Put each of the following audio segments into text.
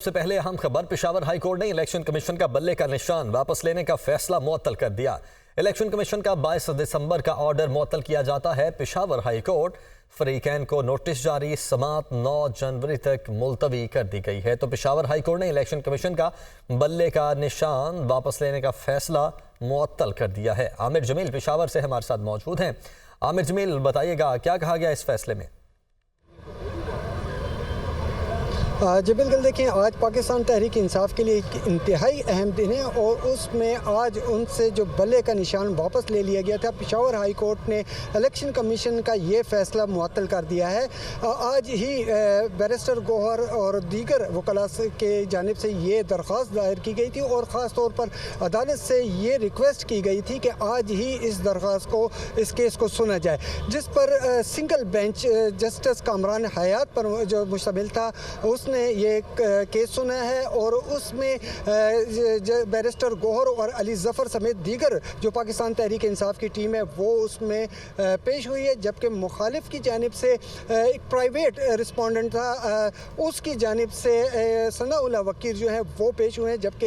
सबसे पहले अहम खबर, पेशावर हाई कोर्ट ने इलेक्शन कमीशन का बल्ले का निशान वापस लेने का फैसला मुअत्तल कर दिया। इलेक्शन कमीशन का 22 दिसंबर का ऑर्डर मुअत्तल किया जाता है। पेशावर हाई कोर्ट फरीकैन को नोटिस जारी, समात 9 जनवरी तक मुलतवी कर दी गई है। तो पेशावर हाई कोर्ट ने इलेक्शन कमीशन का बल्ले का निशान वापस लेने का फैसला मुअत्तल कर दिया है। आमिर जमील पेशावर से हमारे साथ मौजूद हैं। आमिर जमील, बताइएगा क्या कहा गया इस फैसले में? जी बिल्कुल, देखिए आज पाकिस्तान तहरीक इंसाफ के लिए एक इंतहाई अहम दिन है और उसमें आज उनसे जो बल्ले का निशान वापस ले लिया गया था। पेशावर हाई कोर्ट ने इलेक्शन कमीशन का ये फैसला मुअत्तल कर दिया है। आज ही बैरिस्टर गौहर और दीगर वकला के जानिब से ये दरख्वास्त दायर की गई थी और ख़ास तौर पर अदालत से ये रिक्वेस्ट की गई थी कि आज ही इस दरख्वास्त को, इस केस को सुना जाए, जिस पर सिंगल बेंच जस्टिस कामरान हयात पर जो मुश्तमिल था उसने ये केस सुना है और उसमें बैरिस्टर गौहर और अली ज़फ़र समेत दीगर जो पाकिस्तान तहरीक इंसाफ की टीम है वो उसमें पेश हुई है। जबकि मुखालिफ की जानिब से एक प्राइवेट रिस्पोंडेंट था, उसकी जानिब से सनाउल्लाह वकील जो है वो पेश हुए हैं, जबकि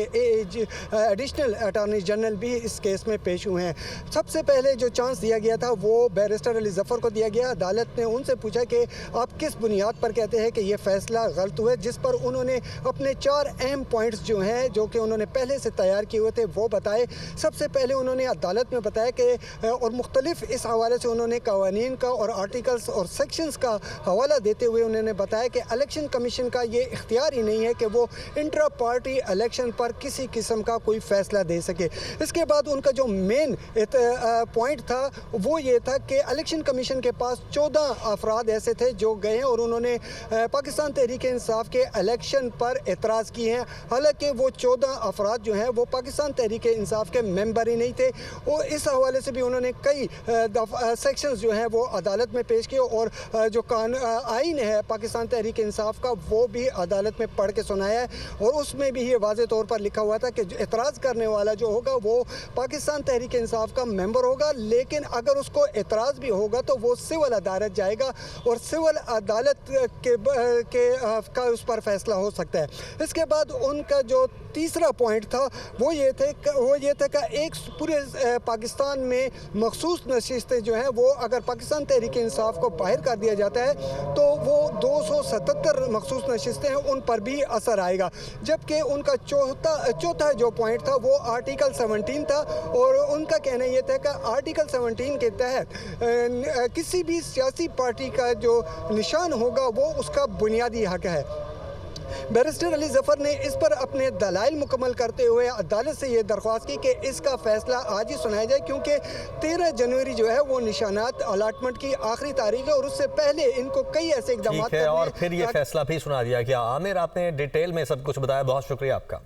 एडिशनल अटॉर्नी जनरल भी इस केस में पेश हुए हैं। सबसे पहले जो चांस दिया गया था वो बैरिस्टर अली ज़फ़र को दिया गया। अदालत ने उनसे पूछा कि आप किस बुनियाद पर कहते हैं कि ये फ़ैसला गलत हुआ, जिस पर उन्होंने अपने 4 अहम पॉइंट्स जो हैं, जो कि उन्होंने पहले से तैयार किए हुए थे, वो बताए। सबसे पहले उन्होंने अदालत में बताया कि और मुख्तलिफ इस हवाले से उन्होंने कवानीन का और आर्टिकल्स और सेक्शंस का हवाला देते हुए उन्होंने बताया कि इलेक्शन कमीशन का ये इख्तियार ही नहीं है कि वो इंट्रा पार्टी इलेक्शन पर किसी किस्म का कोई फ़ैसला दे सके। इसके बाद उनका जो मेन पॉइंट था वो ये था कि इलेक्शन कमीशन के पास 14 अफराद ऐसे थे जो गए हैं और उन्होंने पाकिस्तान तहरीक इंसाफ के इलेक्शन पर एतराज़ किए हैं। हालांकि वो 14 अफराद जो हैं वो पाकिस्तान तहरीक इंसाफ के मेंबर ही नहीं थे और इस हवाले से भी उन्होंने कई सेक्शंस जो हैं वो अदालत में पेश किए और जो आइन है पाकिस्तान तहरीक इंसाफ का वो भी अदालत में पढ़ के सुनाया है और उसमें भी ये वाज़े तौर पर लिखा हुआ था कि एतराज़ करने वाला जो होगा वो पाकिस्तान तहरीक इंसाफ का मेंबर होगा, लेकिन अगर उसको एतराज़ भी होगा तो वो सिविल अदालत जाएगा और सिविल अदालत का उस पर फैसला हो सकता है। इसके बाद उनका जो तीसरा पॉइंट था वो ये था कि एक पूरे पाकिस्तान में मखसूस नशिस्तें जो हैं वो अगर पाकिस्तान तहरीक इंसाफ को बाहर कर दिया जाता है तो वो 277 मखसूस नशिस्तें हैं उन पर भी असर आएगा। जबकि उनका चौथा जो पॉइंट था वो आर्टिकल 17 था और उनका कहना यह था कि आर्टिकल 17 के तहत किसी भी सियासी पार्टी का जो निशान होगा वो उसका बुनियादी हक है। बैरिस्टर अली ज़फ़र ने इस पर अपने दलाइल मुकम्मल करते हुए अदालत से ये दरख्वास्त की कि इसका फ़ैसला आज ही सुनाया जाए, क्योंकि 13 जनवरी जो है वो निशानात अलाटमेंट की आखिरी तारीख है और उससे पहले इनको कई ऐसे इक़दाम और फिर ये फैसला भी सुना दिया गया। आमिर, आपने डिटेल में सब कुछ बताया, बहुत शुक्रिया आपका।